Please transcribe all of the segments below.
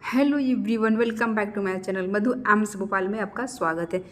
Hello everyone, welcome back to my channel Madhu AIIMS Bhopal में आपका स्वागत है।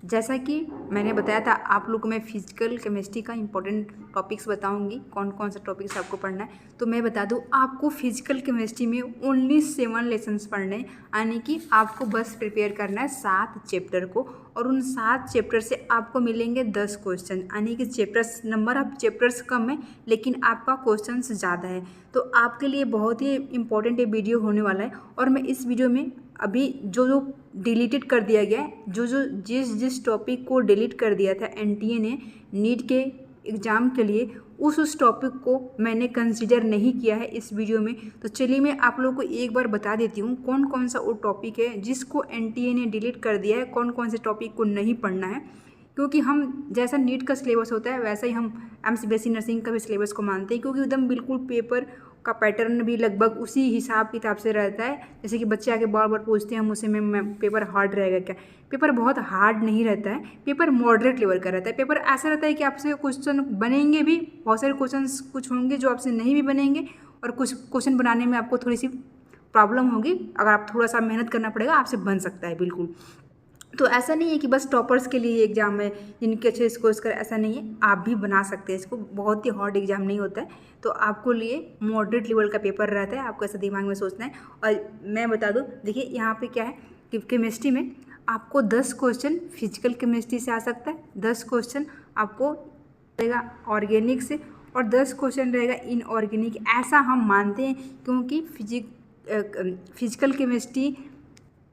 जैसा कि मैंने बताया था आप लोग को मैं फिजिकल केमिस्ट्री का इंपॉर्टेंट टॉपिक्स बताऊंगी, कौन कौन सा टॉपिक्स आपको पढ़ना है। तो मैं बता दूं, आपको फिजिकल केमिस्ट्री में ओनली 7 लेसन्स पढ़ने हैं, यानी कि आपको बस प्रिपेयर करना है 7 चैप्टर को, और उन 7 चैप्टर से आपको मिलेंगे 10 क्वेश्चन, यानी कि चैप्टर्स नंबर ऑफ चैप्टर्स कम है लेकिन आपका क्वेश्चन ज़्यादा है। तो आपके लिए बहुत ही इंपॉर्टेंट ये वीडियो होने वाला है। और मैं इस वीडियो में अभी जो डिलीटेड कर दिया गया है, जिस टॉपिक को डिलीट कर दिया था एनटीए ने नीट के एग्ज़ाम के लिए, उस टॉपिक को मैंने कंसीडर नहीं किया है इस वीडियो में। तो चलिए मैं आप लोगों को एक बार बता देती हूँ कौन कौन सा वो टॉपिक है जिसको एनटीए ने डिलीट कर दिया है, कौन कौन से टॉपिक को नहीं पढ़ना है। क्योंकि हम जैसा नीट का सिलेबस होता है वैसा ही हम एमएससी नर्सिंग का भी सिलेबस को मानते हैं, क्योंकि एकदम बिल्कुल पेपर का पैटर्न भी लगभग उसी हिसाब किताब से रहता है। जैसे कि बच्चे आके बार बार पूछते हैं मुझसे, मैं पेपर हार्ड रहेगा क्या? पेपर बहुत हार्ड नहीं रहता है, पेपर मॉडरेट लेवल का रहता है। पेपर ऐसा रहता है कि आपसे क्वेश्चन बनेंगे भी, बहुत सारे क्वेश्चन कुछ होंगे जो आपसे नहीं भी बनेंगे, और कुछ क्वेश्चन बनाने में आपको थोड़ी सी प्रॉब्लम होगी। अगर आप थोड़ा सा मेहनत करना पड़ेगा, आपसे बन सकता है बिल्कुल। तो ऐसा नहीं है कि बस टॉपर्स के लिए एग्ज़ाम है, जिनके अच्छे स्कोर्स कर, ऐसा नहीं है, आप भी बना सकते हैं इसको। बहुत ही हार्ड एग्ज़ाम नहीं होता है। तो आपको लिए मॉडरेट लेवल का पेपर रहता है, आपको ऐसा दिमाग में सोचना है। और मैं बता दूं, देखिए यहाँ पे क्या है कि केमिस्ट्री में आपको 10 क्वेश्चन फिजिकल केमिस्ट्री से आ सकता है, 10 क्वेश्चन आपको रहेगा ऑर्गेनिक से, और 10 क्वेश्चन रहेगा इनऑर्गेनिक। ऐसा हम मानते हैं क्योंकि फिजिकल केमिस्ट्री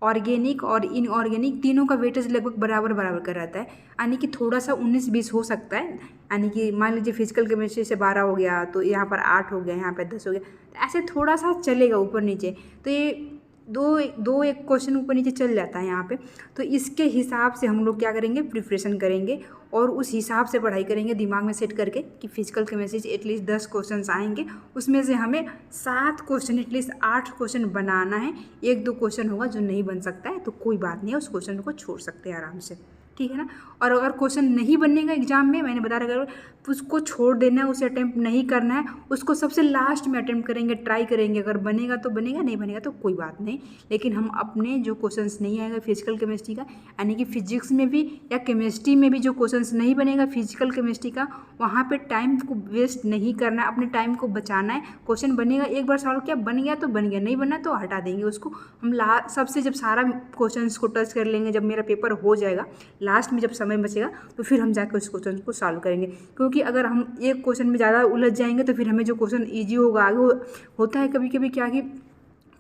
ऑर्गेनिक और इनऑर्गेनिक तीनों का वेटेज लगभग बराबर बराबर का रहता है, यानी कि थोड़ा सा 19-20 हो सकता है। यानी कि मान लीजिए फिजिकल केमिस्ट्री से 12 हो गया तो यहाँ पर 8 हो गया, यहाँ पर 10 हो गया, तो ऐसे थोड़ा सा चलेगा ऊपर नीचे। तो ये दो एक क्वेश्चन ऊपर नीचे चल जाता है यहाँ पे। तो इसके हिसाब से हम लोग क्या करेंगे, प्रिपरेशन करेंगे और उस हिसाब से पढ़ाई करेंगे, दिमाग में सेट करके कि फिजिकल केमिस्ट्री से एटलीस्ट 10 क्वेश्चन आएंगे, उसमें से हमें 7 क्वेश्चन, एटलीस्ट 8 क्वेश्चन बनाना है। 1-2 क्वेश्चन होगा जो नहीं बन सकता है तो कोई बात नहीं है, उस क्वेश्चन को छोड़ सकते हैं आराम से, ठीक है ना। और अगर क्वेश्चन नहीं बनेगा एग्जाम में, मैंने बता रहा, उसको छोड़ देना है, उसे अटैम्प्ट नहीं करना है, उसको सबसे लास्ट में अटैम्प्ट करेंगे, ट्राई करेंगे। अगर बनेगा तो बनेगा, नहीं बनेगा तो कोई बात नहीं। लेकिन हम अपने जो क्वेश्चंस नहीं आएगा फिजिकल केमिस्ट्री का, यानी कि फिजिक्स में भी या केमिस्ट्री में भी जो क्वेश्चंस नहीं बनेगा फिजिकल केमिस्ट्री का, वहाँ पे टाइम को वेस्ट नहीं करना है, अपने टाइम को बचाना है। क्वेश्चन बनेगा, एक बार सॉल्व किया, बन गया तो बन गया, नहीं बना तो हटा देंगे उसको। हम सबसे जब सारा क्वेश्चन को टच कर लेंगे, जब मेरा पेपर हो जाएगा, लास्ट में जब समय बचेगा तो फिर हम जाकर उस क्वेश्चन को सॉल्व करेंगे। क्योंकि अगर हम एक क्वेश्चन में ज़्यादा उलझ जाएंगे तो फिर हमें जो क्वेश्चन ईजी होगा आगे होता है कभी कभी क्या कि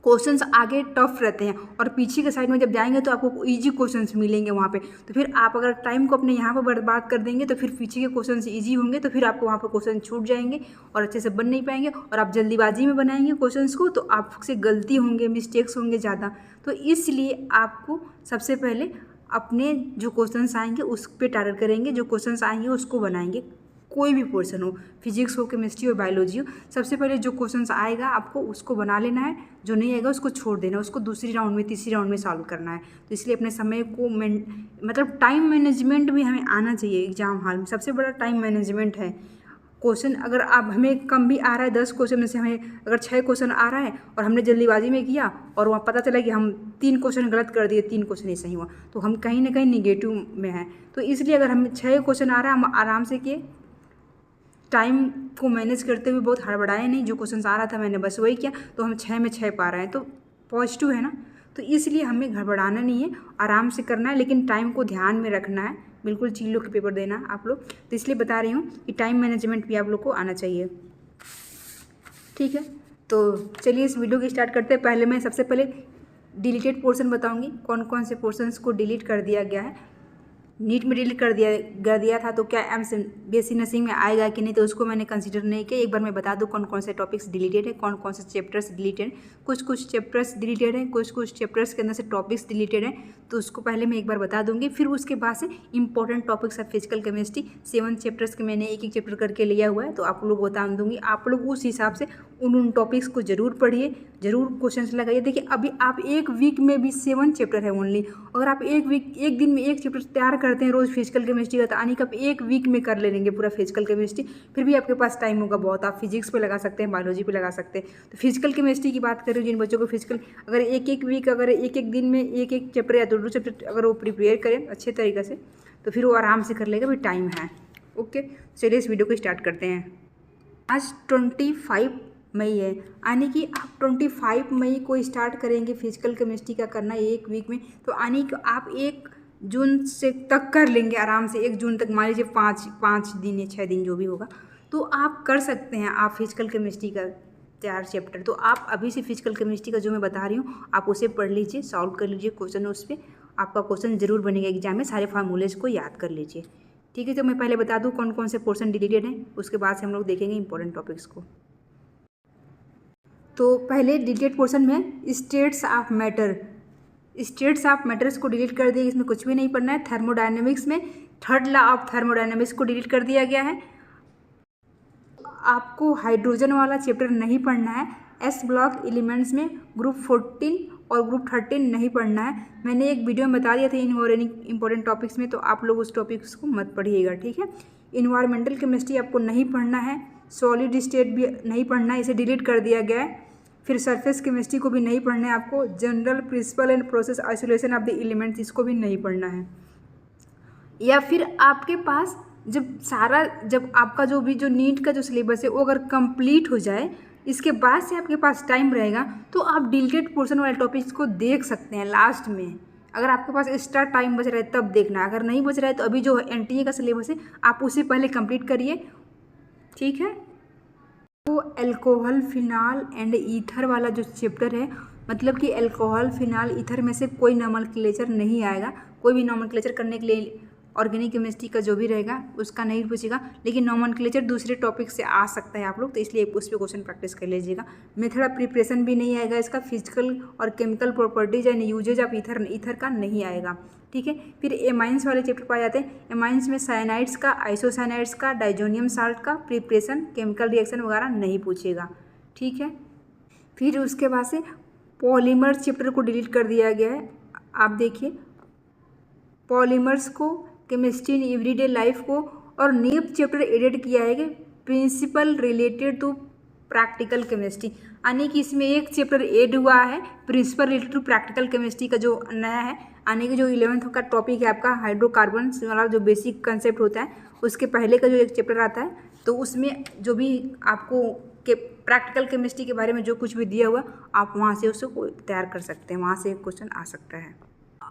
क्वेश्चंस आगे टफ रहते हैं और पीछे के साइड में जब जाएंगे तो आपको इजी क्वेश्चंस मिलेंगे वहाँ पे। तो फिर आप अगर टाइम को अपने यहाँ पर बर्बाद कर देंगे तो फिर पीछे के क्वेश्चंस इजी होंगे, तो फिर आपको वहाँ पर क्वेश्चन छूट जाएंगे और अच्छे से बन नहीं पाएंगे, और आप जल्दीबाजी में बनाएंगे क्वेश्चंस को तो आपसे गलती होंगे, मिस्टेक्स होंगे ज़्यादा। तो इसलिए आपको सबसे पहले अपने जो क्वेश्चंस आएंगे उस पर टारगेट करेंगे, जो क्वेश्चंस आएंगे उसको बनाएंगे। कोई भी पोर्शन हो, फिजिक्स हो, केमिस्ट्री हो, बायोलॉजी हो, सबसे पहले जो क्वेश्चंस आएगा आपको उसको बना लेना है, जो नहीं आएगा उसको छोड़ देना, उसको दूसरी राउंड में, तीसरी राउंड में सॉल्व करना है। तो इसलिए अपने समय को मतलब टाइम मैनेजमेंट भी हमें आना चाहिए एग्जाम हॉल में। सबसे बड़ा टाइम मैनेजमेंट है। क्वेश्चन अगर आप हमें कम भी आ रहा है, 10 क्वेश्चन में से हमें अगर 6 क्वेश्चन आ रहा है और हमने जल्दीबाजी में किया और वहाँ पता चला कि हम 3 क्वेश्चन गलत कर दिए, 3 क्वेश्चन ही सही हुआ, तो हम कहीं ना कहीं निगेटिव में हैं। तो इसलिए अगर हमें 6 क्वेश्चन आ रहा है, हम आराम से किए, टाइम को मैनेज करते हुए, बहुत हड़बड़ाए नहीं, जो क्वेश्चन आ रहा था मैंने बस वही किया, तो हम 6 में 6 पा रहे हैं, तो पॉजिटिव है ना। तो इसलिए हमें घबराना नहीं है, आराम से करना है, लेकिन टाइम को ध्यान में रखना है, बिल्कुल चिल्लो के पेपर देना है आप लोग। तो इसलिए बता रही हूँ कि टाइम मैनेजमेंट भी आप लोग को आना चाहिए, ठीक है। तो चलिए इस वीडियो की स्टार्ट करते हैं। पहले मैं सबसे पहले डिलीटेड पोर्शन बताऊँगी, कौन कौन से पोर्शंस को डिलीट कर दिया गया है। नीट में डिलीट कर दिया था तो क्या एमएससी नर्सिंग में आएगा कि नहीं, तो उसको मैंने कंसीडर नहीं किया। एक बार मैं बता दूं कौन कौन से टॉपिक्स डिलीटेड है, कौन कौन से चैप्टर्स डिलीटेड हैं। कुछ चैप्टर्स डिलीटेड हैं, कुछ चैप्टर्स के अंदर से टॉपिक्स डिलीटेड हैं, तो उसको पहले मैं एक बार बता दूंगी। फिर उसके बाद से इंपॉर्टेंट टॉपिक्स है फिजिकल केमिस्ट्री, 7 चैप्टर्स के मैंने एक चैप्टर करके लिया हुआ है, तो आप लोग बता दूंगी। आप लोग उस हिसाब से उन टॉपिक्स को जरूर पढ़िए, जरूर क्वेश्चन लगाइए। देखिए अभी आप एक वीक में भी 7 चैप्टर है ओनली, अगर आप एक दिन में एक चैप्टर तैयार कर करते हैं रोज़ फिजिकल केमिस्ट्री का, तो यानी कि आप एक वीक में कर ले लेंगे पूरा फिजिकल केमिस्ट्री, फिर भी आपके पास टाइम होगा बहुत। आप फिजिक्स पे लगा सकते हैं, बायोलॉजी पे लगा सकते हैं। तो फिजिकल केमिस्ट्री की बात करें, जिन बच्चों को फिजिकल अगर एक वीक, अगर एक दिन में एक चैप्टर या दो चैप्टर अगर वो प्रिपेयर करें अच्छे तरीके से, तो फिर वो आराम से कर लेगा, भी टाइम है। ओके, चलिए इस वीडियो को स्टार्ट करते हैं। आज 25 मई है, यानी कि आप 25 मई को स्टार्ट करेंगे फिजिकल केमिस्ट्री का करना एक वीक में, तो यानी कि आप 1 जून से तक कर लेंगे आराम से। 1 जून तक मान लीजिए 5 दिन या 6 दिन जो भी होगा, तो आप कर सकते हैं आप फिजिकल केमिस्ट्री का 4 चैप्टर। तो आप अभी से फिजिकल केमिस्ट्री का जो मैं बता रही हूँ आप उसे पढ़ लीजिए, सॉल्व कर लीजिए क्वेश्चन, उस पर आपका क्वेश्चन जरूर बनेगा एग्जाम में। सारे फार्मूलेज को याद कर लीजिए, ठीक है। तो मैं पहले बता दूँ कौन कौन से पोर्शन डिलीटेड हैं, उसके बाद से हम लोग देखेंगे इंपॉर्टेंट टॉपिक्स को। तो पहले डिलीटेड पोर्शन में states of matter, states of matters को डिलीट कर दिया, इसमें कुछ भी नहीं पढ़ना है। थर्मोडायनेमिक्स में थर्ड लॉ ऑफ थर्मोडायनेमिक्स को डिलीट कर दिया गया है। आपको हाइड्रोजन वाला चैप्टर नहीं पढ़ना है। एस ब्लॉक एलिमेंट्स में ग्रुप 14 और ग्रुप 13 नहीं पढ़ना है। मैंने एक वीडियो में बता दिया था इनऑर्गेनिक इंपॉर्टेंट टॉपिक्स में, तो आप लोग उस टॉपिक्स को मत पढ़िएगा, ठीक है। इन्वायरमेंटल केमिस्ट्री आपको नहीं पढ़ना है। सॉलिड स्टेट भी नहीं पढ़ना है, इसे डिलीट कर दिया गया है। फिर सरफेस केमिस्ट्री को भी नहीं पढ़ना है आपको। General principle and process isolation of the elements, इसको भी नहीं पढ़ना है। या फिर आपके पास जब आपका जो नीट का जो सिलेबस है वो अगर कंप्लीट हो जाए, इसके बाद से आपके पास टाइम रहेगा, तो आप डिलीटेड पोर्शन वाले टॉपिक्स को देख सकते हैं लास्ट में। अगर आपके पास एक्स्ट्रा टाइम बच रहा है तब देखना, अगर नहीं बच रहा है तो अभी जो एनटीए का सिलेबस है आप उसे पहले कंप्लीट करिए, ठीक है। तो अल्कोहल, फिनाल एंड ईथर वाला जो चैप्टर है, मतलब कि अल्कोहल, फिनाल, ईथर में से कोई नॉमेनक्लेचर नहीं आएगा। कोई भी नॉमेनक्लेचर करने के लिए ऑर्गेनिक केमिस्ट्री का जो भी रहेगा उसका नहीं पूछेगा, लेकिन नॉमेनक्लेचर दूसरे टॉपिक से आ सकता है आप लोग, तो इसलिए उस पर क्वेश्चन प्रैक्टिस कर लीजिएगा। मेथड ऑफ प्रिपरेशन भी नहीं आएगा इसका। फिजिकल और chemical properties and uses of ether का नहीं आएगा, ठीक है। फिर एमाइंस वाले चैप्टर पाए जाते हैं। एमाइंस में साइनाइड्स का, आइसोसाइनाइड्स का, डाइजोनियम साल्ट का प्रिपरेशन, केमिकल रिएक्शन वगैरह नहीं पूछेगा, ठीक है। फिर उसके बाद से पॉलीमर चैप्टर को डिलीट कर दिया गया है। आप देखिए पॉलीमर्स को, केमिस्ट्री इन एवरीडे लाइफ को, और न्यू चैप्टर एडेड किया है कि principle related to practical chemistry, यानी कि इसमें एक चैप्टर ऐड हुआ है principle related to practical chemistry का जो नया है। यानी कि जो 11th का टॉपिक है आपका हाइड्रोकार्बन वाला जो बेसिक कंसेप्ट होता है, उसके पहले का जो एक चैप्टर आता है, तो उसमें जो भी आपको के प्रैक्टिकल केमिस्ट्री के बारे में जो कुछ भी दिया हुआ आप वहाँ से उसको तैयार कर सकते हैं, वहाँ से क्वेश्चन आ सकता है।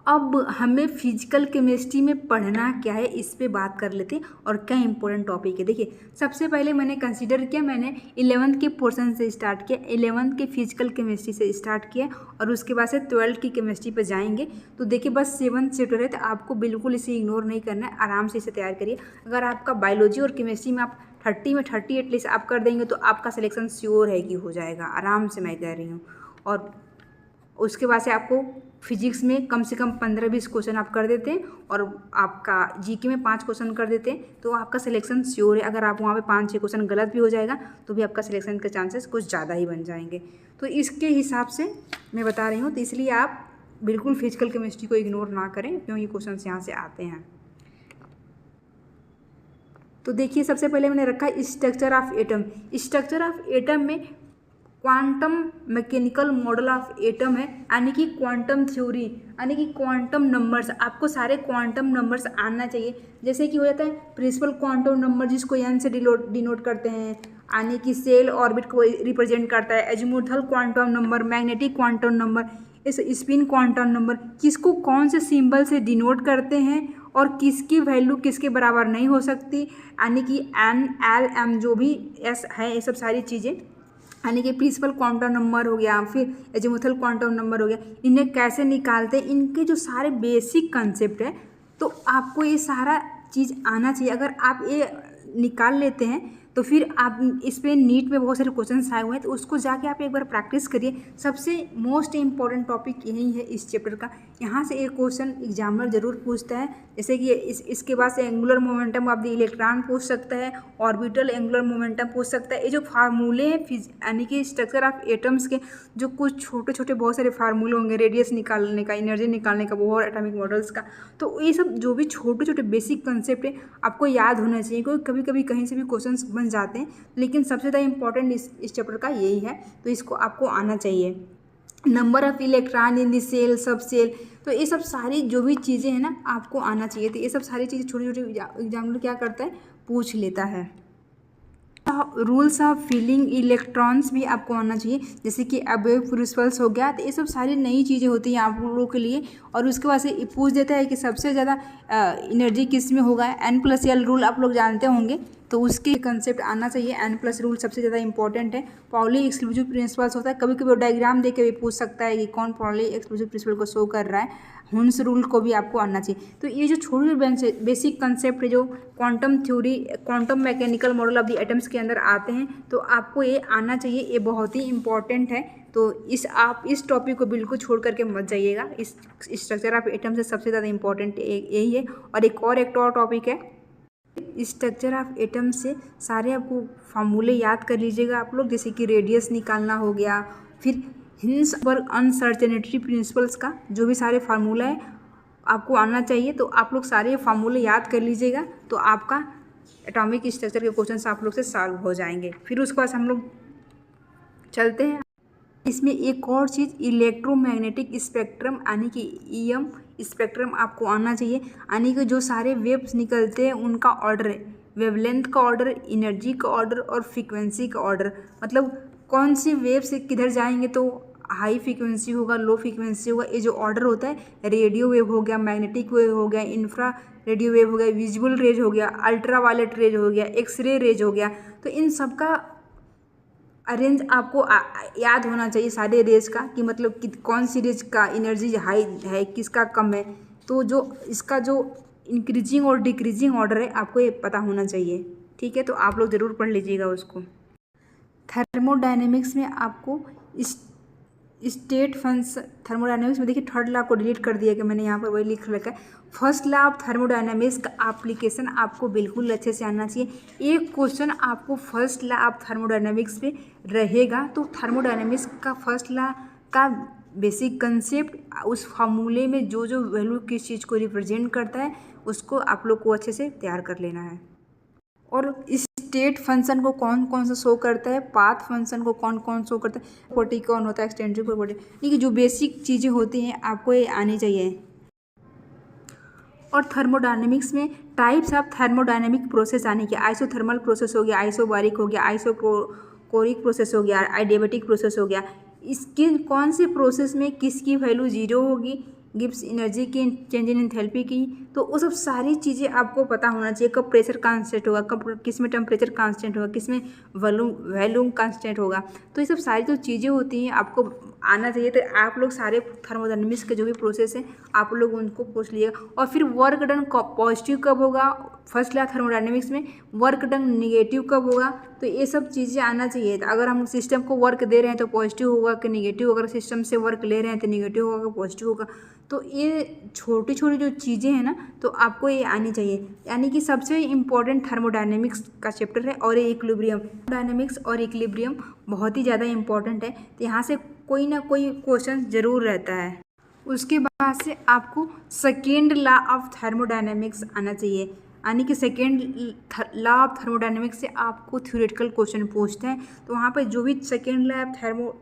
अब हमें फिजिकल केमिस्ट्री में पढ़ना क्या है इस पे बात कर लेते हैं और क्या इंपॉर्टेंट टॉपिक है। देखिए सबसे पहले मैंने कंसीडर किया, मैंने 11th के पोर्शन से स्टार्ट किया, 11th के फिजिकल केमिस्ट्री से स्टार्ट किया, और उसके बाद से 12th की केमिस्ट्री पे जाएंगे। तो देखिए बस 7th चैप्टर है, तो आपको बिल्कुल इसे इग्नोर नहीं करना है, आराम से इसे तैयार करिए। अगर आपका बायोलॉजी और केमिस्ट्री में आप 30 में 30 एटलीस्ट आप कर देंगे तो आपका सिलेक्शन श्योर है कि हो जाएगा, आराम से मैं कह रही हूँ। और उसके बाद से आपको फिजिक्स में कम से कम 15-20 क्वेश्चन आप कर देते हैं, और आपका जीके में 5 क्वेश्चन कर देते हैं, तो आपका सिलेक्शन श्योर है। अगर आप वहाँ पे 5-6 क्वेश्चन गलत भी हो जाएगा तो भी आपका सिलेक्शन के चांसेस कुछ ज़्यादा ही बन जाएंगे। तो इसके हिसाब से मैं बता रही हूँ, तो इसलिए आप बिल्कुल फिजिकल केमिस्ट्री को इग्नोर ना करें, क्योंकि क्वेश्चन यहाँ से आते हैं। तो देखिए सबसे पहले मैंने रखा है structure of atom. Structure of atom में quantum mechanical model of atom है, यानी कि क्वांटम थ्योरी, यानी कि क्वांटम नंबर्स। आपको सारे क्वांटम नंबर्स आना चाहिए। जैसे कि हो जाता है प्रिंसिपल क्वांटम नंबर, जिसको एन से डिनोट करते हैं, यानी कि सेल ऑर्बिट को रिप्रेजेंट करता है। Azimuthal quantum number, magnetic quantum number, इस स्पिन क्वांटम नंबर किसको कौन से सिंबल से डिनोट करते हैं और किसकी वैल्यू किसके बराबर नहीं हो सकती, यानी कि एन, एल, एम जो भी एस है, ये सब सारी चीज़ें, यानी कि प्रिंसिपल क्वांटम नंबर हो गया, फिर एजीमुथल क्वांटम नंबर हो गया, इन्हें कैसे निकालते हैं, इनके जो सारे बेसिक कंसेप्ट है, तो आपको ये सारा चीज़ आना चाहिए। अगर आप ये निकाल लेते हैं तो तो फिर आप इस पर नीट में बहुत सारे क्वेश्चन आए हुए हैं, तो उसको जाके आप एक बार प्रैक्टिस करिए। सबसे मोस्ट इम्पॉर्टेंट टॉपिक यही है इस चैप्टर का। यहाँ से एक क्वेश्चन एग्जामिनर जरूर पूछता है, जैसे कि इसके बाद से angular momentum of the electron पूछ सकता है, ऑर्बिटल एंगुलर मोमेंटम पूछ सकता है। ये जो फार्मूले हैं यानी कि स्ट्रक्चर ऑफ एटम्स के जो कुछ छोटे छोटे बहुत सारे फार्मूले होंगे, रेडियस निकालने का, एनर्जी निकालने का, बोहर एटॉमिक मॉडल्स का, तो ये सब जो भी छोटे छोटे बेसिक कंसेप्ट है आपको याद होना चाहिए, क्योंकि कभी कभी कहीं से भी क्वेश्चंस बन जाते हैं। लेकिन सबसे ज़्यादा इंपॉर्टेंट इस चैप्टर का यही है, तो इसको आपको आना चाहिए। Number of electron in the shell, subshell, तो ये सब सारी जो भी चीज़ें हैं ना आपको आना चाहिए। तो ये सब सारी चीज़ें छोटी छोटी एग्जामिनर क्या करता है, पूछ लेता है। रूल्स ऑफ फिलिंग इलेक्ट्रॉन्स भी आपको आना चाहिए, जैसे कि अबेव प्रिंसिपल्स हो गया। तो ये सब सारी नई चीज़ें होती हैं आप लोगों के लिए। और उसके बाद से पूछ देता है कि सबसे ज़्यादा एनर्जी किस में होगा। N+L रूल आप लोग जानते होंगे, तो उसके कंसेप्ट आना चाहिए। N+ रूल सबसे ज़्यादा इंपॉर्टेंट है। पॉली एक्सक्लूसिव प्रिंसिपल्स होता है, कभी कभी डायग्राम दे के भी पूछ सकता है कि कौन पॉली एक्सक्लूसिव प्रिंसिपल को शो कर रहा है। हुन्स रूल को भी आपको आना चाहिए। तो ये जो छोटे बेसिक कंसेप्ट है जो quantum theory, quantum mechanical model of the atoms के अंदर आते हैं, तो आपको ये आना चाहिए। ये बहुत ही इंपॉर्टेंट है। तो आप इस टॉपिक को बिल्कुल छोड़ करके मत जाइएगा। इस स्ट्रक्चर ऑफ एटम से सबसे ज़्यादा इंपॉर्टेंट यही है। और एक और टॉपिक है, स्ट्रक्चर ऑफ एटम से सारे आपको फार्मूले याद कर लीजिएगा आप लोग, जैसे कि रेडियस निकालना हो गया, फिर हिल्सबर्ग अनसर्टेनिटी प्रिंसिपल्स का जो भी सारे फार्मूला है आपको आना चाहिए। तो आप लोग सारे फार्मूले याद कर लीजिएगा, तो आपका एटॉमिक स्ट्रक्चर के क्वेश्चंस आप लोग से सॉल्व हो जाएंगे। फिर उसके बाद हम लोग चलते हैं। इसमें एक और चीज़, इलेक्ट्रोमैग्नेटिक स्पेक्ट्रम यानी कि EM स्पेक्ट्रम आपको आना चाहिए। यानी कि जो सारे वेव्स निकलते हैं उनका ऑर्डर है, वेवलेंथ का ऑर्डर, एनर्जी का ऑर्डर और फ्रीक्वेंसी का ऑर्डर। मतलब कौन सी वेव से किधर जाएंगे तो हाई फ्रीक्वेंसी होगा, लो फ्रीक्वेंसी होगा। ये जो ऑर्डर होता है, रेडियो वेव हो गया, मैग्नेटिक वेव हो गया, इंफ्रा रेडियो वेव हो गया, विजुअल रेज हो गया, अल्ट्रा वायलेट रेज हो गया, एक्सरे रेज हो गया। तो इन सब का अरेंज आपको याद होना चाहिए सारे रेज का, कि मतलब कि कौन सी रेज का एनर्जी हाई है, किसका कम है। तो जो इसका जो इंक्रीजिंग और डिक्रीजिंग ऑर्डर है आपको ये पता होना चाहिए। ठीक है, तो आप लोग ज़रूर पढ़ लीजिएगा उसको। थर्मोडायनेमिक्स में आपको स्टेट फंक्शन, थर्मोडायनेमिक्स में देखिए थर्ड लॉ को डिलीट कर दिया कि मैंने यहाँ पर वही लिख रखा है। फर्स्ट लॉ ऑफ थर्मोडायनेमिक्स का एप्लीकेशन आपको बिल्कुल अच्छे से आना चाहिए। एक क्वेश्चन आपको फर्स्ट लॉ ऑफ थर्मोडायनेमिक्स पे रहेगा, तो थर्मोडायनेमिक्स का फर्स्ट लॉ का बेसिक कंसेप्ट, उस फार्मूले में जो जो वैल्यू किस चीज़ को रिप्रेजेंट करता है उसको आप लोग को अच्छे से तैयार कर लेना है। और स्टेट फंक्शन को कौन कौन सा शो करता है, पाथ फंक्शन को कौन कौन शो करता है, प्रॉपर्टी कौन होता है, एक्सटेंसिव प्रॉपर्टी, ये जो बेसिक चीज़ें होती हैं आपको ये आनी चाहिए। और थर्मोडायनेमिक्स में टाइप्स ऑफ थर्मोडायनेमिक प्रोसेस आने के, आइसोथर्मल प्रोसेस हो गया, आइसोबारिक हो गया, आइसोकोरिक प्रोसेस हो गया, आइडियाबैटिक प्रोसेस हो गया। इसके कौन से प्रोसेस में किसकी वैल्यू 0 होगी, गिब्स एनर्जी की, चेंज इन एंथैल्पी की, तो वो सब सारी चीज़ें आपको पता होना चाहिए। कब प्रेशर कांस्टेंट होगा, कब किस में टेम्परेचर कांस्टेंट होगा, किस में वॉल्यूम कांस्टेंट होगा। तो ये सब सारी जो चीज़ें होती हैं आपको आना चाहिए। तो आप लोग सारे थर्मोडायनेमिक्स के जो भी प्रोसेस हैं आप लोग उनको पूछ लीजिएगा। और फिर वर्क डन पॉजिटिव कब होगा, फर्स्ट लॉ थर्मोडायनेमिक्स में वर्क डन निगेटिव कब होगा, तो ये सब चीज़ें आना चाहिए। तो अगर हम सिस्टम को वर्क दे रहे हैं तो पॉजिटिव होगा कि निगेटिव, अगर सिस्टम से वर्क ले रहे हैं तो निगेटिव होगा कि पॉजिटिव होगा। तो ये छोटी छोटी जो चीज़ें हैं ना, तो आपको ये आनी चाहिए। यानी कि सबसे इम्पोर्टेंट थर्मोडायनेमिक्स का चैप्टर है। और ये इक्विलिब्रियम, डायनेमिक्स और इक्विलिब्रियम बहुत ही ज़्यादा इंपॉर्टेंट है। तो यहाँ से कोई ना कोई क्वेश्चन ज़रूर रहता है। उसके बाद से आपको सेकेंड लॉ ऑफ थर्मोडायनेमिक्स आना चाहिए। यानी कि सेकेंड लॉ ऑफ थर्मोडायनेमिक्स से आपको थ्योरेटिकल क्वेश्चन पूछते हैं। तो वहाँ पर जो भी सेकेंड लॉ ऑफ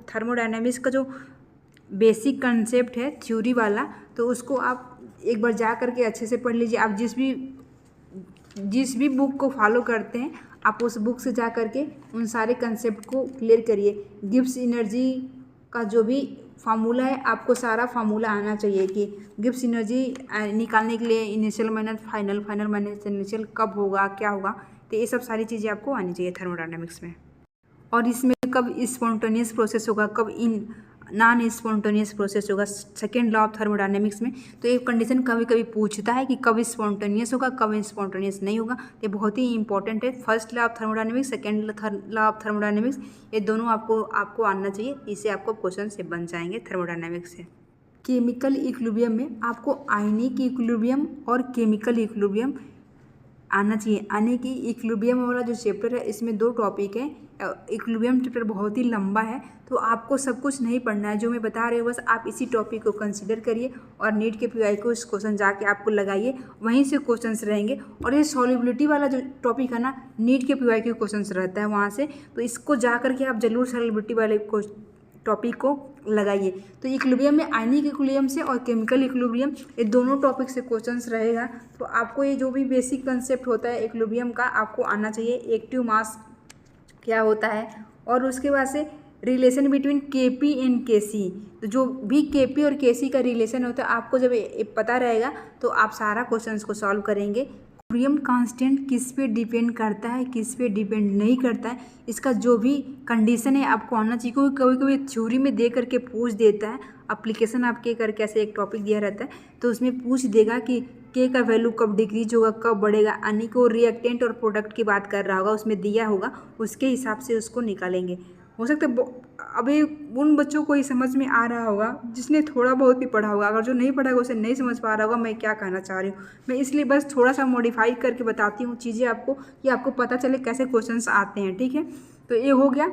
थर्मोडायनेमिक्स का जो बेसिक कंसेप्ट है थ्योरी वाला, तो उसको आप एक बार जा करके अच्छे से पढ़ लीजिए। आप जिस भी बुक को फॉलो करते हैं आप उस बुक से जा करके उन सारे कंसेप्ट को क्लियर करिए। गिब्स एनर्जी का जो भी फार्मूला है आपको सारा फार्मूला आना चाहिए कि गिब्स एनर्जी निकालने के लिए initial minus final, final minus initial कब होगा, क्या होगा। तो ये सब सारी चीज़ें आपको आनी चाहिए थर्मोडायनेमिक्स में। और इसमें कब स्पॉन्टेनियस प्रोसेस होगा, कब नॉन स्पॉन्टेनियस प्रोसेस होगा सेकेंड लॉ ऑफ थर्मोडायनेमिक्स में। तो ये कंडीशन कभी कभी पूछता है कि कब स्पॉन्टेनियस होगा, कब स्पॉन्टेनियस नहीं होगा। ये बहुत ही इंपॉर्टेंट है। First law of thermodynamics, second law of thermodynamics, ये दोनों आपको आना चाहिए। इससे आपको क्वेश्चन से बन जाएंगे थर्मोडायनेमिक्स से। केमिकल इक्विलिब्रियम में आपको आयनिक इक्विलिब्रियम और केमिकल इक्विलिब्रियम आना चाहिए। यानी कि इक्विलिब्रियम वाला जो चैप्टर है इसमें 2 टॉपिक है। इक्विलिब्रियम चैप्टर बहुत ही लंबा है, तो आपको सब कुछ नहीं पढ़ना है। जो मैं बता रही हूँ बस आप इसी टॉपिक को कंसीडर करिए और नीट के पीवाई को इस क्वेश्चन जाके आपको लगाइए, वहीं से क्वेश्चंस रहेंगे। और ये सॉल्युबिलिटी वाला जो टॉपिक है ना, नीट के पीवाई के क्वेश्चंस रहता है वहाँ से, तो इसको जा करके आप जरूर सॉल्युबिलिटी वाले टॉपिक को लगाइए। तो इक्विलिब्रियम में आयनिक इक्विलिब्रियम से और केमिकल इक्विलिब्रियम, ये दोनों टॉपिक से क्वेश्चंस रहेगा। तो आपको ये जो भी बेसिक कंसेप्ट होता है इक्विलिब्रियम का आपको आना चाहिए। एक्टिव मास क्या होता है, और उसके बाद से relation between Kp and Kc। तो जो भी Kp और Kc का रिलेशन होता है आपको जब पता रहेगा तो आप सारा क्वेश्चंस को सॉल्व करेंगे। इक्विलिब्रियम कांस्टेंट किस पे डिपेंड करता है, किस पे डिपेंड नहीं करता है, इसका जो भी कंडीशन है आपको आना चाहिए। क्योंकि कभी कभी थ्योरी में दे करके पूछ देता है, एप्लीकेशन आपके करके ऐसे एक टॉपिक दिया रहता है तो उसमें पूछ देगा कि के का वैल्यू कब डिक्रीज होगा, कब बढ़ेगा, यानी कि वो रिएक्टेंट और प्रोडक्ट की बात कर रहा होगा, उसमें दिया होगा, उसके हिसाब से उसको निकालेंगे। हो सकता है अभी उन बच्चों को ही समझ में आ रहा होगा जिसने थोड़ा बहुत भी पढ़ा होगा। अगर जो नहीं पढ़ा होगा उसे नहीं समझ पा रहा होगा मैं क्या कहना चाह रही हूँ। मैं इसलिए बस थोड़ा सा मॉडिफाई करके बताती हूँ चीज़ें आपको, कि आपको पता चले कैसे क्वेश्चंस आते हैं। ठीक है, तो ये हो गया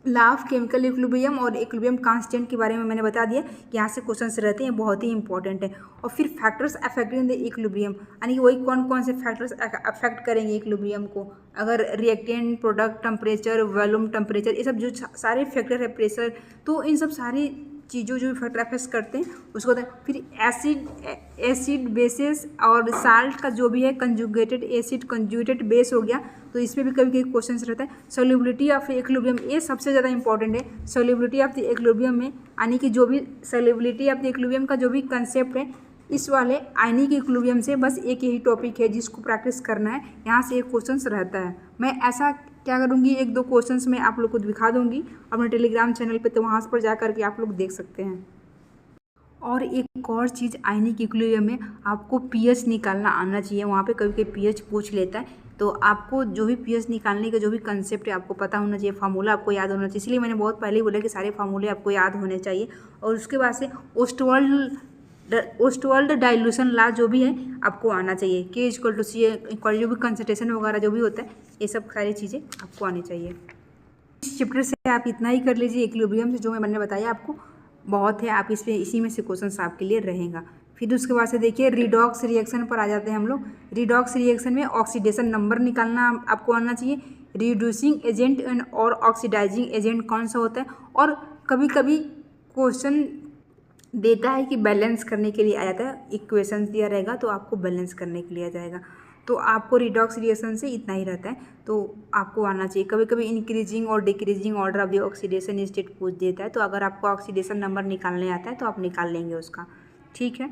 लॉ ऑफ केमिकल इक्विलिब्रियम और इक्विलिब्रियम कांस्टेंट के बारे में मैंने बता दिया कि यहाँ से क्वेश्चंस रहते हैं, बहुत ही इंपॉर्टेंट है। और फिर फैक्टर्स अफेक्टिंग द इक्विलिब्रियम, यानी कि वही कौन कौन से फैक्टर्स अफेक्ट करेंगे इक्विलिब्रियम को। अगर reactant, product, temperature, volume, temperature, ये सब जो सारे फैक्टर है, प्रेशर, तो इन सब सारी चीज़ों जो फैक्टर अफेक्ट करते हैं उसको। फिर एसिड बेसिस और साल्ट का जो भी है, कंजुगेटेड एसिड, कंजुगेटेड बेस हो गया, तो इसमें भी कभी कभी क्वेश्चन रहता है। सॉल्युबिलिटी ऑफ इक्विलिब्रियम, ये सबसे ज़्यादा इंपॉर्टेंट है। सॉल्युबिलिटी ऑफ द इक्विलिब्रियम में, यानी कि जो भी सॉल्युबिलिटी ऑफ द इक्विलिब्रियम का जो भी कंसेप्ट है, इस वाले आयनिक इक्विलिब्रियम से बस एक यही टॉपिक है जिसको प्रैक्टिस करना है। यहाँ से एक क्वेश्चन रहता है। मैं ऐसा क्या करूँगी, 1-2 क्वेश्चंस मैं आप लोग को दिखा दूँगी अपने टेलीग्राम चैनल पे, तो वहाँ पर जा कर के आप लोग देख सकते हैं। और एक और चीज़, आयनिक इक्विलिब्रियम में आपको पीएच निकालना आना चाहिए। वहाँ पे कभी कभी पीएच पूछ लेता है, तो आपको जो भी पीएच निकालने का जो भी कंसेप्ट है आपको पता होना चाहिए, फार्मूला आपको याद होना चाहिए। इसलिए मैंने बहुत पहले ही बोला कि सारे फार्मूले आपको याद होने चाहिए। और उसके बाद से ओस्टवाल्ड डाइल्यूशन लॉ जो भी है आपको आना चाहिए। K=C, जो भी कंसंट्रेशन वगैरह जो भी होता है, ये सब सारी चीज़ें आपको आनी चाहिए। इस चैप्टर से आप इतना ही कर लीजिए। इक्विलिब्रियम से जो मैंने बताया आपको बहुत है, आप इसी में से क्वेश्चन आपके लिए रहेगा। फिर उसके बाद से देखिए रिडॉक्स रिएक्शन पर आ जाते हैं हम लोग। रिडॉक्स रिएक्शन में ऑक्सीडेशन नंबर निकालना आपको आना चाहिए। रिड्यूसिंग एजेंट एंड और ऑक्सीडाइजिंग एजेंट कौन सा होता है, और कभी कभी क्वेश्चन देता है कि बैलेंस करने के लिए आ जाता है, इक्वेशन दिया रहेगा तो आपको बैलेंस करने के लिए आ जाएगा। तो आपको रिडॉक्स रिएक्शन से इतना ही रहता है, तो आपको आना चाहिए। कभी कभी इंक्रीजिंग और decreasing order of the oxidation state पूछ देता है, तो अगर आपको ऑक्सीडेशन नंबर निकालने आता है तो आप निकाल लेंगे उसका। ठीक है,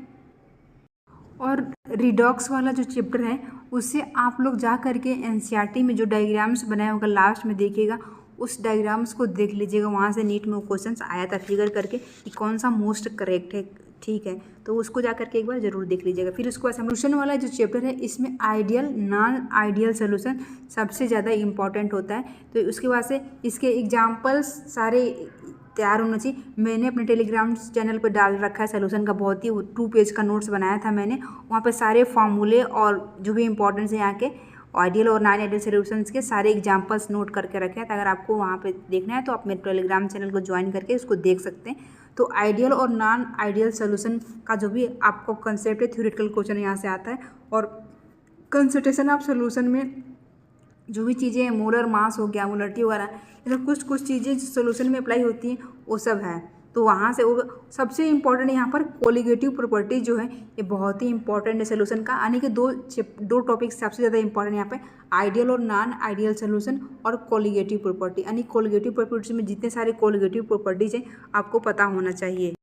और रिडॉक्स वाला जो चैप्टर है उससे आप लोग जा करके एनसीईआरटी में जो डायग्राम्स बनाया होगा लास्ट में देखिएगा, उस डायग्राम्स को देख लीजिएगा। वहाँ से नीट में वो क्वेश्चंस आया था फिगर करके कि कौन सा मोस्ट करेक्ट है। ठीक है, तो उसको जा करके एक बार जरूर देख लीजिएगा। फिर उसको सोल्यूशन वाला जो चैप्टर है इसमें आइडियल नॉन आइडियल सोल्यूशन सबसे ज़्यादा इंपॉर्टेंट होता है। तो उसके बाद से इसके एग्जाम्पल्स सारे तैयार होना चाहिए। मैंने अपने टेलीग्राम चैनल पर डाल रखा है सोल्यूशन का, बहुत ही 2 पेज का नोट्स बनाया था मैंने। वहाँ पे सारे फार्मूले और जो भी इंपॉर्टेंस है यहाँ के आइडियल और नॉन आइडियल सोल्यूशंस के सारे एग्जाम्पल्स नोट करके रखे हैं। तो अगर आपको वहाँ पे देखना है तो आप मेरे टेलीग्राम चैनल को ज्वाइन करके उसको देख सकते हैं। तो आइडियल और नॉन आइडियल सोल्यूशन का जो भी आपको कंसेप्ट है, थ्योरेटिकल क्वेश्चन यहाँ से आता है। और कंसंट्रेशन ऑफ सोल्यूशन में जो भी चीज़ें मोलर मास हो गया, मोलरिटी वगैरह, ये सब कुछ चीज़ें जो सोल्यूशन में अप्लाई होती हैं वो सब है। तो वहाँ से वो सबसे इम्पॉर्टेंट यहाँ पर कोलिगेटिव प्रॉपर्टी जो है ये बहुत ही इंपॉर्टेंट है सोल्यूशन का। यानी कि दो टॉपिक सबसे ज़्यादा इंपॉर्टेंट यहाँ पे, आइडियल और नॉन आइडियल सोल्यूशन और कोलिगेटिव प्रॉपर्टी। यानी कोलिगेटिव प्रॉपर्टी में जितने सारे कोलिगेटिव प्रॉपर्टीज हैं आपको पता होना चाहिए।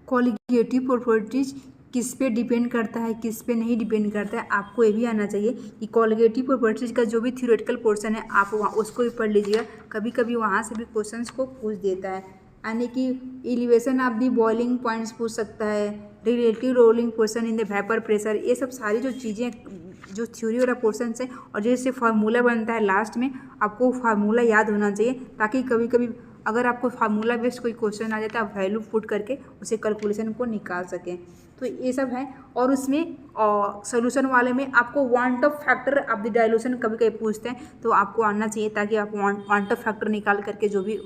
कोलिगेटिव प्रॉपर्टीज किस पे डिपेंड करता है, किस पे नहीं डिपेंड करता है, आपको ये भी आना चाहिए कि कोलिगेटिव प्रॉपर्टीज का जो भी थ्योरेटिकल पोर्शन है आप वहाँ उसको भी पढ़ लीजिएगा। कभी कभी वहाँ से भी क्वेश्चंस को पूछ देता है। यानी कि elevation of the boiling points पूछ सकता है, relative rolling portion in the vapour pressure. ये सब सारी जो चीज़ें जो थ्योरी वाला पोर्शन है और जैसे फार्मूला बनता है लास्ट में, आपको फार्मूला याद होना चाहिए ताकि कभी कभी अगर आपको फार्मूला बेस्ड कोई क्वेश्चन आ जाता है आप वैल्यू पुट करके उसे कैलकुलेशन को निकाल सकें। तो ये सब है। और उसमें सोल्यूशन वाले में आपको want of factor of the dilution कभी कभी पूछते हैं, तो आपको आना चाहिए ताकि आप वांट ऑफ फैक्टर निकाल करके जो भी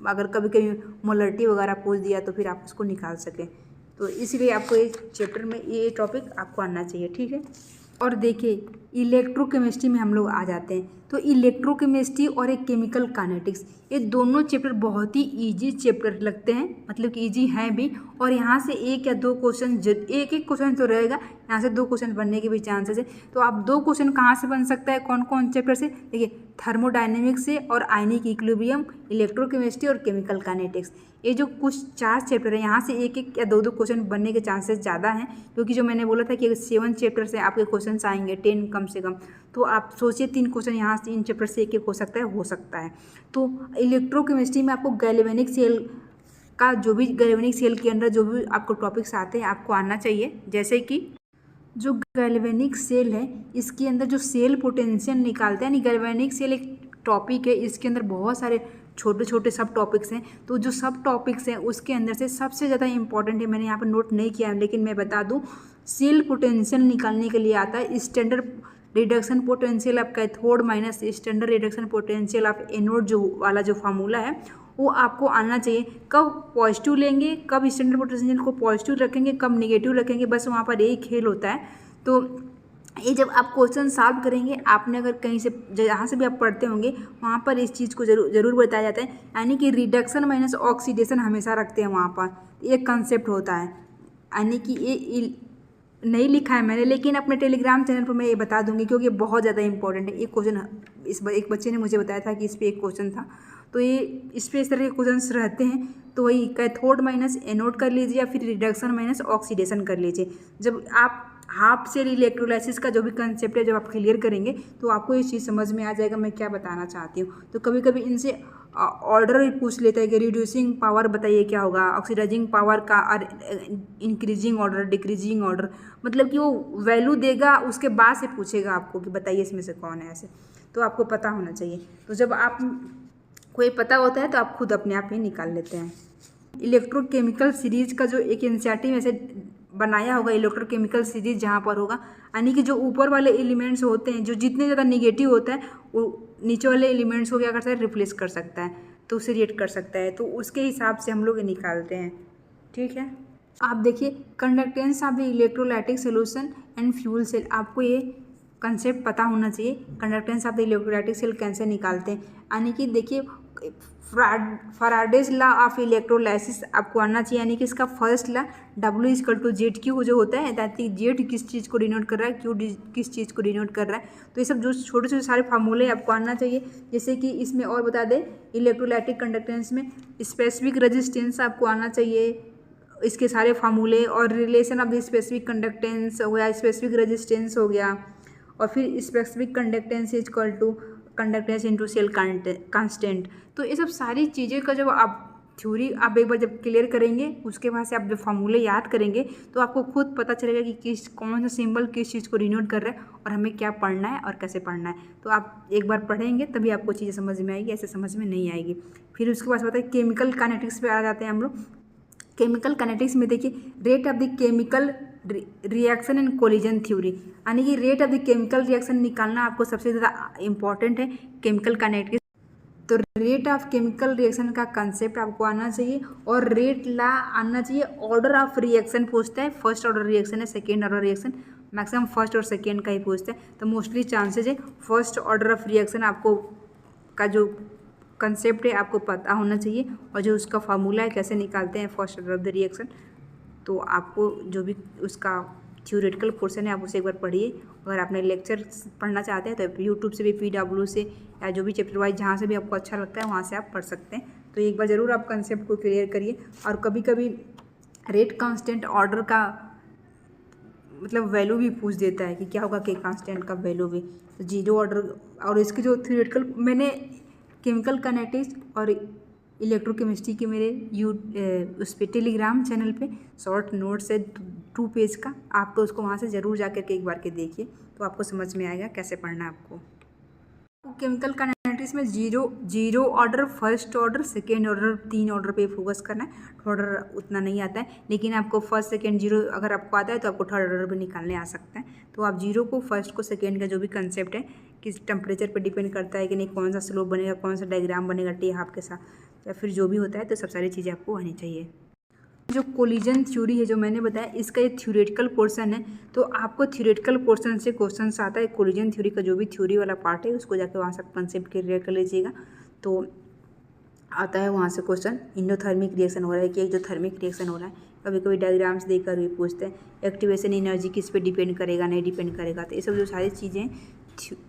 अगर कभी कभी मोलरिटी वगैरह पूछ दिया तो फिर आप उसको निकाल सकें। तो इसलिए आपको ये चैप्टर में ये टॉपिक आपको आना चाहिए, ठीक है। और देखिए इलेक्ट्रोकेमिस्ट्री में हम लोग आ जाते हैं। तो इलेक्ट्रोकेमिस्ट्री और एक केमिकल काइनेटिक्स, ये दोनों चैप्टर बहुत ही इजी चैप्टर लगते हैं, मतलब कि इजी हैं भी। और यहाँ से एक या दो क्वेश्चन, एक क्वेश्चन तो रहेगा, यहाँ से 2 क्वेश्चन बनने के भी चांसेस है। तो आप 2 क्वेश्चन कहाँ से बन सकता है, कौन कौन चैप्टर से, देखिए थर्मोडाइनमिक्स से और आयनिक इक्विलिब्रियम, इलेक्ट्रोकेमिस्ट्री और केमिकल काइनेटिक्स। ये जो कुछ 4 चैप्टर है यहाँ से एक या दो क्वेश्चन बनने के चांसेस ज़्यादा हैं, क्योंकि जो मैंने बोला था कि 7 चैप्टर से आपके क्वेश्चन आएंगे 10 कम से कम। तो आप सोचिए 3 क्वेश्चन यहाँ से इन चैप्टर से एक हो सकता है। तो इलेक्ट्रोकेमिस्ट्री में आपको गैल्वेनिक सेल का जो भी गैल्वेनिक सेल के अंदर जो भी आपको टॉपिक्स आते हैं आपको आना चाहिए। जैसे कि जो गैल्वेनिक सेल है इसके अंदर जो सेल पोटेंशियल निकालते हैं, यानी गैल्वेनिक सेल एक टॉपिक है, इसके अंदर बहुत सारे छोटे छोटे सब टॉपिक्स हैं। तो जो सब टॉपिक्स हैं उसके अंदर से सबसे ज़्यादा इंपॉर्टेंट है, मैंने यहाँ पर नोट नहीं किया है लेकिन मैं बता दूँ, सेल पोटेंशियल निकालने के लिए आता है standard reduction potential of cathode minus standard reduction potential of anode, जो वाला जो फार्मूला है वो आपको आना चाहिए। कब पॉजिटिव लेंगे, कब स्टैंडर्ड पोटेंशियल को पॉजिटिव रखेंगे, कब नेगेटिव रखेंगे, बस वहाँ पर यही खेल होता है। तो ये जब आप क्वेश्चन सॉल्व करेंगे, आपने अगर कहीं से जहाँ से भी आप पढ़ते होंगे वहाँ पर इस चीज़ को जरूर बताया जाता है, यानी कि रिडक्शन माइनस ऑक्सीडेशन हमेशा रखते हैं वहाँ पर। एक कंसेप्ट होता है, यानी कि ये नहीं लिखा है मैंने लेकिन अपने टेलीग्राम चैनल पर मैं ये बता दूंगी क्योंकि बहुत ज़्यादा इंपॉर्टेंट है। ये क्वेश्चन एक बच्चे ने मुझे बताया था कि इस पर एक क्वेश्चन था, तो ये इस पर इस तरह के क्वेश्चन रहते हैं। तो वही कैथोड माइनस एनोड कर लीजिए या फिर रिडक्शन माइनस ऑक्सीडेशन कर लीजिए। जब आप हाफ सेल इलेक्ट्रोलाइसिस का जो भी कंसेप्ट है जब आप क्लियर करेंगे तो आपको ये चीज़ समझ में आ जाएगा मैं क्या बताना चाहती हूँ। तो कभी कभी इनसे ऑर्डर भी पूछ लेता है कि रिड्यूसिंग पावर बताइए क्या होगा, ऑक्सीडाइजिंग पावर का, और इंक्रीजिंग ऑर्डर, डिक्रीजिंग ऑर्डर, मतलब कि वो वैल्यू देगा उसके बाद से पूछेगा आपको कि बताइए इसमें से कौन है, ऐसे। तो आपको पता होना चाहिए। तो जब आप कोई पता होता है तो आप खुद अपने आप ही निकाल लेते हैं। इलेक्ट्रोकेमिकल सीरीज का जो एक एनसीईआरटी में से बनाया होगा इलेक्ट्रोकेमिकल सीरीज, जहाँ पर होगा यानी कि जो ऊपर वाले एलिमेंट्स होते हैं जो जितने ज़्यादा निगेटिव होता है वो नीचे वाले एलिमेंट्स को क्या करता है, रिप्लेस कर सकता है, तो उसे रिएक्ट कर सकता है। तो उसके हिसाब से हम लोग निकालते हैं, ठीक है। आप देखिए conductance of the electrolytic solution and fuel cell, आपको ये कंसेप्ट पता होना चाहिए। Conductance of the electrolytic cell कैसे निकालते हैं, यानी कि देखिए फैराडेज लॉ ऑफ इलेक्ट्रोलाइसिस आपको आना चाहिए, यानी कि इसका फर्स्ट लॉ W=ZQ जो होता है, ताकि Z किस चीज़ को डिनोट कर रहा है, Q किस चीज़ को डिनोट कर रहा है। तो ये सब जो छोटे छोटे सारे फार्मूले आपको आना चाहिए। जैसे कि इसमें और बता दें, इलेक्ट्रोलाइटिक कंडक्टेंस में स्पेसिफिक रेजिस्टेंस आपको आना चाहिए, इसके सारे फार्मूले, और relation of the specific conductance हो गया, स्पेसिफिक रेजिस्टेंस हो गया, और फिर specific conductance is equal to conductance into cell constant. तो ये सब सारी चीज़ें का जब आप थ्योरी आप एक बार जब क्लियर करेंगे उसके बाद से आप जब फार्मूले याद करेंगे तो आपको खुद पता चलेगा कि कौन सा सिंबल किस चीज़ को डिनोट कर रहा है और हमें क्या पढ़ना है और कैसे पढ़ना है। तो आप एक बार पढ़ेंगे तभी आपको चीज़ें समझ में आएगी, ऐसे समझ में नहीं आएगी। फिर उसके बाद बताइए केमिकल काइनेटिक्स पे आ जाते हैं हम लोग। केमिकल काइनेटिक्स में देखिए rate of the chemical reaction and collision theory, यानी कि rate of the chemical reaction निकालना आपको सबसे ज़्यादा इंपॉर्टेंट है केमिकल काइनेटिक्स। तो रेट ऑफ केमिकल रिएक्शन का कंसेप्ट आपको आना चाहिए और रेट ला आना चाहिए। ऑर्डर ऑफ रिएक्शन पूछता है, फर्स्ट ऑर्डर रिएक्शन है, second order reaction, maximum first और सेकेंड का ही पूछते हैं। तो मोस्टली चांसेज है फर्स्ट ऑर्डर ऑफ रिएक्शन आपको का जो कंसेप्ट है आपको पता होना चाहिए, और जो उसका फार्मूला है कैसे निकालते हैं first order of the reaction. तो आपको जो भी उसका थ्योरेटिकल पोर्शन है आप उसे एक बार पढ़िए। अगर आपने लेक्चर पढ़ना चाहते हैं तो यूट्यूब से भी, PW से, या जो भी चैप्टर वाइज जहाँ से भी आपको अच्छा लगता है वहाँ से आप पढ़ सकते हैं। तो एक बार ज़रूर आप कंसेप्ट को क्लियर करिए। और कभी कभी रेट कांस्टेंट ऑर्डर का मतलब वैल्यू भी पूछ देता है कि क्या होगा के कांस्टेंट का वैल्यू भी, तो जीरो ऑर्डर। और इसकी जो थ्योरेटिकल मैंने केमिकल काइनेटिक्स और इलेक्ट्रोकेमिस्ट्री के मेरे उस पर टेलीग्राम चैनल पे शॉर्ट नोट्स है 2 पेज का, आप तो उसको वहाँ से ज़रूर जा कर के एक बार के देखिए, तो आपको समझ में आएगा कैसे पढ़ना है आपको। केमिकल काइनेटिक्स में zero order, first order, second order, 3 order पे फोकस करना है। थर्ड ऑर्डर उतना नहीं आता है, लेकिन आपको फर्स्ट सेकेंड जीरो अगर आपको आता है तो आपको थर्ड ऑर्डर भी निकालने आ सकता है। तो आप जीरो को, फर्स्ट को, सेकेंड का जो भी कंसेप्ट है, किस टेम्परेचर पर डिपेंड करता है कि नहीं, कौन सा स्लोप बनेगा, कौन सा डायग्राम बनेगा टी हाफ के साथ, या फिर जो भी होता है, तो सब सारी चीज़ें आपको आनी चाहिए। जो कोलिजन थ्योरी है जो मैंने बताया, इसका ये थ्योरेटिकल पोर्शन है, तो आपको थ्योरेटिकल पोर्शन से क्वेश्चन आता है। कोलिजन थ्योरी का जो भी थ्योरी वाला पार्ट है उसको जाके वहाँ से कंसेप्ट क्लियर कर लीजिएगा, तो आता है वहाँ से क्वेश्चन। इंडोथर्मिक रिएक्शन हो रहा है कि एक्सोथर्मिक रिएक्शन हो रहा है, कभी कभी डायग्राम्स देकर भी पूछते हैं। एक्टिवेशन एनर्जी किस पे डिपेंड करेगा, नहीं डिपेंड करेगा, तो ये सब जो सारी चीज़ें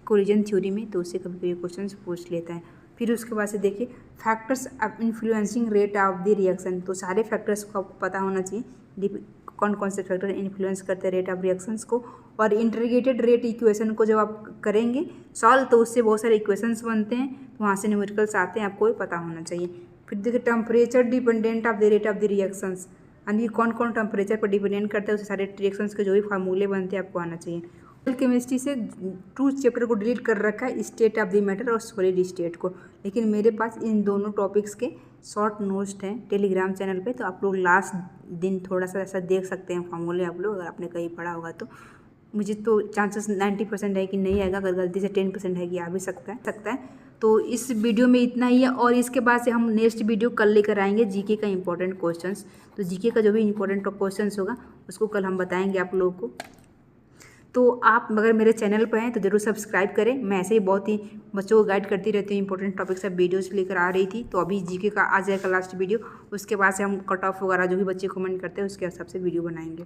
कोलिजन थ्योरी में, तो उससे कभी कभी क्वेश्चन पूछ लेता है। फिर उसके बाद से देखिए factors of influencing rate of the reaction, तो सारे फैक्टर्स को आपको पता होना चाहिए, कौन कौन से फैक्टर इन्फ्लुएंस करते हैं रेट ऑफ रिएक्शंस को। और इंटीग्रेटेड रेट इक्वेशन को जब आप करेंगे सॉल्व, तो उससे बहुत सारे इक्वेशंस बनते हैं, तो वहाँ से न्यूमेरिकल्स आते हैं, आपको ये पता होना चाहिए। फिर देखिए temperature dependent of the rate of the reactions, यानी कौन कौन टेम्परेचर पर डिपेंडेंट करते हैं, उससे सारे रिएक्शंस के जो भी फार्मूले बनते हैं आपको आना चाहिए। केमिस्ट्री से 2 चैप्टर को डिलीट कर रखा है, स्टेट ऑफ द मैटर और सॉलिड स्टेट को, लेकिन मेरे पास इन दोनों टॉपिक्स के शॉर्ट नोट्स हैं टेलीग्राम चैनल पे, तो आप लोग लास्ट दिन थोड़ा सा ऐसा देख सकते हैं फार्मूले आप लोग, अगर आपने कहीं पढ़ा होगा तो। मुझे तो चांसेस 90% है कि नहीं आएगा, अगर गलती से 10% है कि आ भी सकता है। तो इस वीडियो में इतना ही है, और इसके बाद से हम नेक्स्ट वीडियो कल लेकर आएंगे जीके का इंपॉर्टेंट क्वेश्चंस। तो जीके का जो भी इंपॉर्टेंट क्वेश्चंस होगा उसको कल हम बताएंगे आप लोगों को। तो आप अगर मेरे चैनल पर हैं तो ज़रूर सब्सक्राइब करें, मैं ऐसे ही बहुत ही बच्चों को गाइड करती रहती हूँ, इंपॉर्टेंट टॉपिक सब वीडियोस लेकर आ रही थी। तो अभी जीके का आ जाएगा लास्ट वीडियो, उसके बाद से हम कट ऑफ वगैरह जो भी बच्चे कमेंट करते हैं उसके हिसाब से वीडियो बनाएंगे।